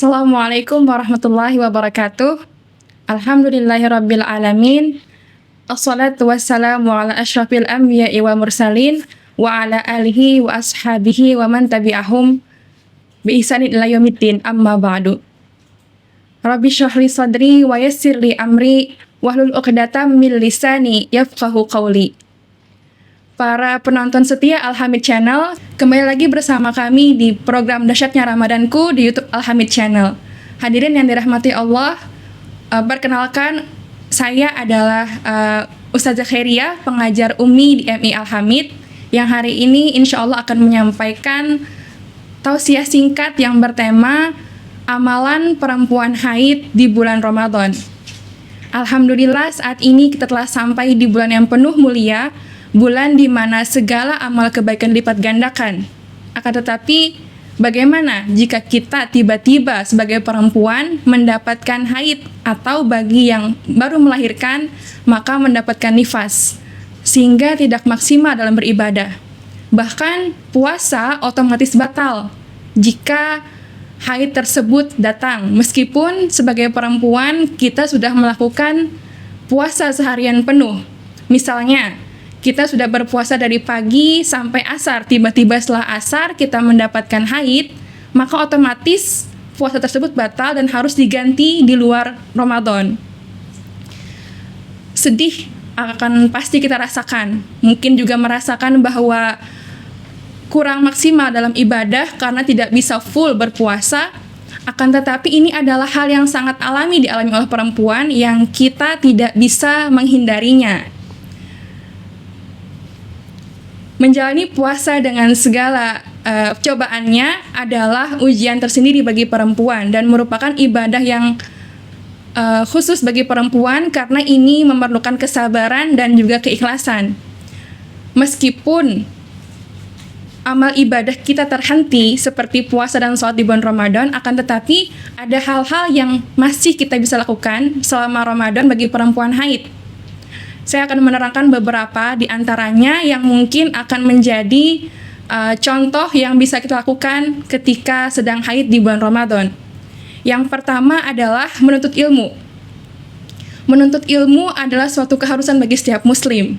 Assalamualaikum warahmatullahi wabarakatuh. Alhamdulillahirabbil alamin. Assalatu wassalamu ala asyrafil anbiya'i wal mursalin wa ala alihi wa ashabihi wa man tabi'ahum bi ihsanin ila yaumiddin, amma ba'du. Rabbi shrah li sadri wa yassir li amri wahlul 'uqdatam min lisani yafqahu qawli. Para penonton setia Al-Hamid Channel, kembali lagi bersama kami di program Dahsyatnya Ramadanku di YouTube Al-Hamid Channel. Hadirin yang dirahmati Allah, perkenalkan saya adalah Ustazah Khairia, pengajar UMI di MI Al-Hamid, yang hari ini insya Allah akan menyampaikan tausiah singkat yang bertema amalan perempuan haid di bulan Ramadan. Alhamdulillah, saat ini kita telah sampai di bulan yang penuh mulia, bulan di mana segala amal kebaikan lipat gandakan. Akan tetapi, bagaimana jika kita tiba-tiba sebagai perempuan mendapatkan haid, atau bagi yang baru melahirkan maka mendapatkan nifas, sehingga tidak maksimal dalam beribadah. Bahkan puasa otomatis batal jika haid tersebut datang, meskipun sebagai perempuan kita sudah melakukan puasa seharian penuh. Misalnya, kita sudah berpuasa dari pagi sampai asar, tiba-tiba setelah asar kita mendapatkan haid, maka otomatis puasa tersebut batal dan harus diganti di luar Ramadan. Sedih akan pasti kita rasakan, mungkin juga merasakan bahwa kurang maksimal dalam ibadah karena tidak bisa full berpuasa. Akan tetapi ini adalah hal yang sangat alami dialami oleh perempuan yang kita tidak bisa menghindarinya. Menjalani puasa dengan segala cobaannya adalah ujian tersendiri bagi perempuan dan merupakan ibadah yang khusus bagi perempuan karena ini memerlukan kesabaran dan juga keikhlasan. Meskipun amal ibadah kita terhenti seperti puasa dan sholat di bulan Ramadan, akan tetapi ada hal-hal yang masih kita bisa lakukan selama Ramadan bagi perempuan haid. Saya akan menerangkan beberapa di antaranya yang mungkin akan menjadi contoh yang bisa kita lakukan ketika sedang haid di bulan Ramadan. Yang pertama adalah menuntut ilmu. Menuntut ilmu adalah suatu keharusan bagi setiap muslim.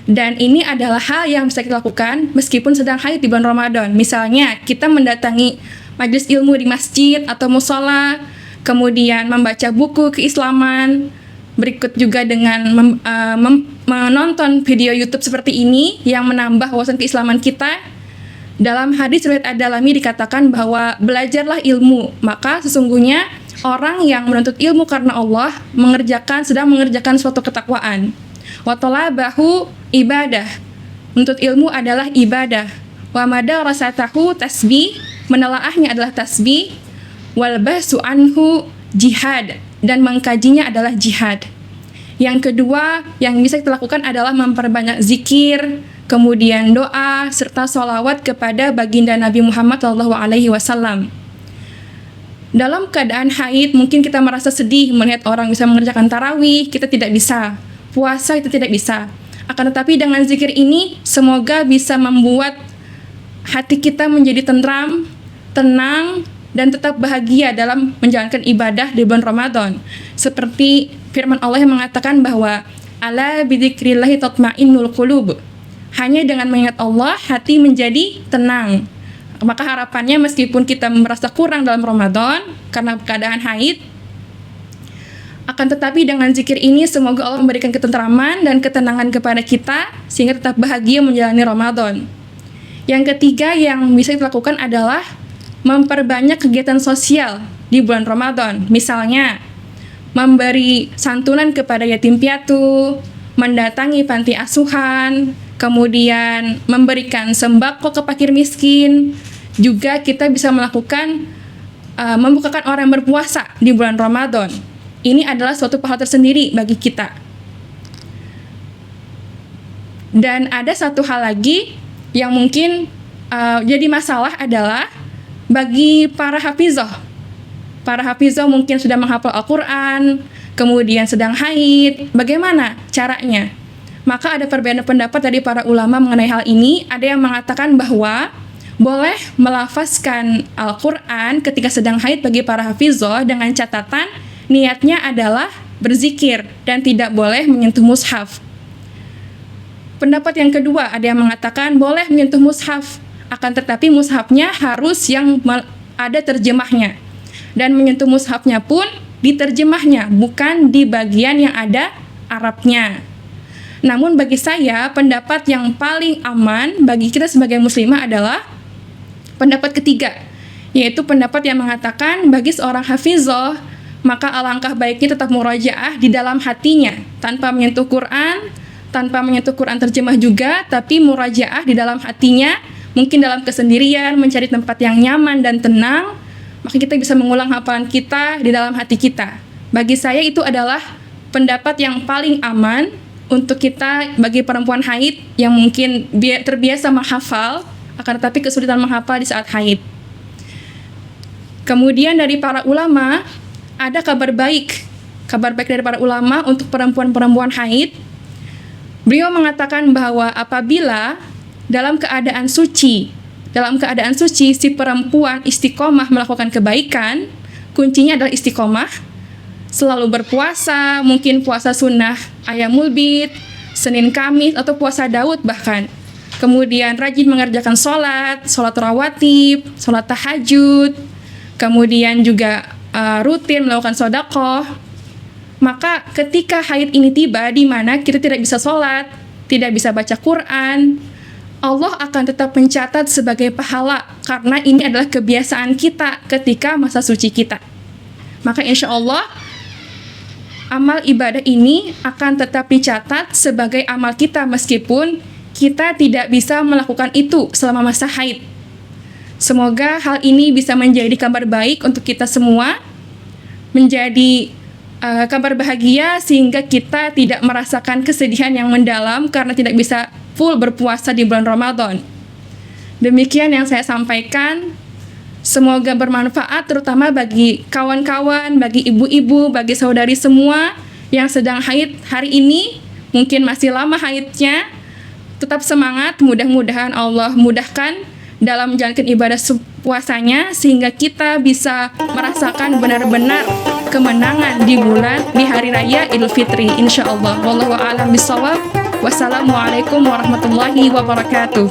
Dan ini adalah hal yang bisa kita lakukan meskipun sedang haid di bulan Ramadan. Misalnya, kita mendatangi majelis ilmu di masjid atau mushola, kemudian membaca buku keislaman, berikut juga dengan menonton video YouTube seperti ini yang menambah wawasan keislaman kita. Dalam hadis riwayat Ad-Darimi dikatakan bahwa belajarlah ilmu, maka sesungguhnya orang yang menuntut ilmu karena Allah sedang mengerjakan suatu ketakwaan. Wa talabahu ibadah. Menuntut ilmu adalah ibadah. Wa madarasatahu tasbih, menelaahnya adalah tasbih. Wal bahsu anhu jihad, dan mengkajinya adalah jihad. Yang kedua yang bisa kita lakukan adalah memperbanyak zikir, kemudian doa, serta sholawat kepada baginda Nabi Muhammad SAW. Dalam keadaan haid, mungkin kita merasa sedih melihat orang bisa mengerjakan tarawih, kita tidak bisa. Puasa kita tidak bisa. Akan tetapi dengan zikir ini, semoga bisa membuat hati kita menjadi tentram, tenang, dan tetap bahagia dalam menjalankan ibadah di bulan Ramadan. Seperti firman Allah yang mengatakan bahwa ala bidzikrillahi tatma'innul qulub. Hanya dengan mengingat Allah, hati menjadi tenang. Maka harapannya meskipun kita merasa kurang dalam Ramadan karena keadaan haid, akan tetapi dengan zikir ini semoga Allah memberikan ketentraman dan ketenangan kepada kita sehingga tetap bahagia menjalani Ramadan. Yang ketiga yang bisa kita lakukan adalah memperbanyak kegiatan sosial di bulan Ramadan. Misalnya, memberi santunan kepada yatim piatu, mendatangi panti asuhan, kemudian memberikan sembako ke fakir miskin. Juga kita bisa melakukan membukakan orang yang berpuasa di bulan Ramadan. Ini adalah suatu pahala tersendiri bagi kita. Dan ada satu hal lagi yang mungkin jadi masalah adalah bagi para hafizah. Para hafizah mungkin sudah menghafal Al-Quran, kemudian sedang haid. Bagaimana caranya? Maka ada perbedaan pendapat dari para ulama mengenai hal ini. Ada yang mengatakan bahwa boleh melafazkan Al-Quran ketika sedang haid bagi para hafizah dengan catatan niatnya adalah berzikir dan tidak boleh menyentuh mushaf. Pendapat yang kedua, ada yang mengatakan boleh menyentuh mushaf, akan tetapi mushafnya harus yang ada terjemahnya. Dan menyentuh mushafnya pun diterjemahnya, bukan di bagian yang ada Arabnya. Namun bagi saya, pendapat yang paling aman bagi kita sebagai muslimah adalah pendapat ketiga, yaitu pendapat yang mengatakan bagi seorang hafizah, maka alangkah baiknya tetap murajaah di dalam hatinya, tanpa menyentuh Quran terjemah juga, tapi murajaah di dalam hatinya, mungkin dalam kesendirian, mencari tempat yang nyaman dan tenang, maka kita bisa mengulang hafalan kita di dalam hati kita. Bagi saya itu adalah pendapat yang paling aman untuk kita bagi perempuan haid yang mungkin terbiasa menghafal, akan tetapi kesulitan menghafal di saat haid. Kemudian dari para ulama, ada kabar baik dari para ulama untuk perempuan-perempuan haid. Beliau mengatakan bahwa apabila dalam keadaan suci si perempuan istiqomah melakukan kebaikan, kuncinya adalah istiqomah, selalu berpuasa, mungkin puasa sunnah Ayyamul Bid, Senin Kamis, atau puasa Daud bahkan. Kemudian rajin mengerjakan sholat rawatib, sholat tahajud, kemudian juga rutin melakukan sedekah. Maka ketika haid ini tiba di mana kita tidak bisa sholat, tidak bisa baca Quran, Allah akan tetap mencatat sebagai pahala karena ini adalah kebiasaan kita ketika masa suci kita. Maka insya Allah amal ibadah ini akan tetap dicatat sebagai amal kita meskipun kita tidak bisa melakukan itu selama masa haid. Semoga hal ini bisa menjadi kabar baik untuk kita semua, menjadi kabar bahagia sehingga kita tidak merasakan kesedihan yang mendalam karena tidak bisa full berpuasa di bulan Ramadan. Demikian yang saya sampaikan. Semoga bermanfaat terutama bagi kawan-kawan, bagi ibu-ibu, bagi saudari semua yang sedang haid hari ini, mungkin masih lama haidnya. Tetap semangat, mudah-mudahan Allah mudahkan dalam menjalankan ibadah puasanya sehingga kita bisa merasakan benar-benar kemenangan di hari raya Idul Fitri insyaallah. Wallahu a'lam bishawab. Wassalamualaikum warahmatullahi wabarakatuh.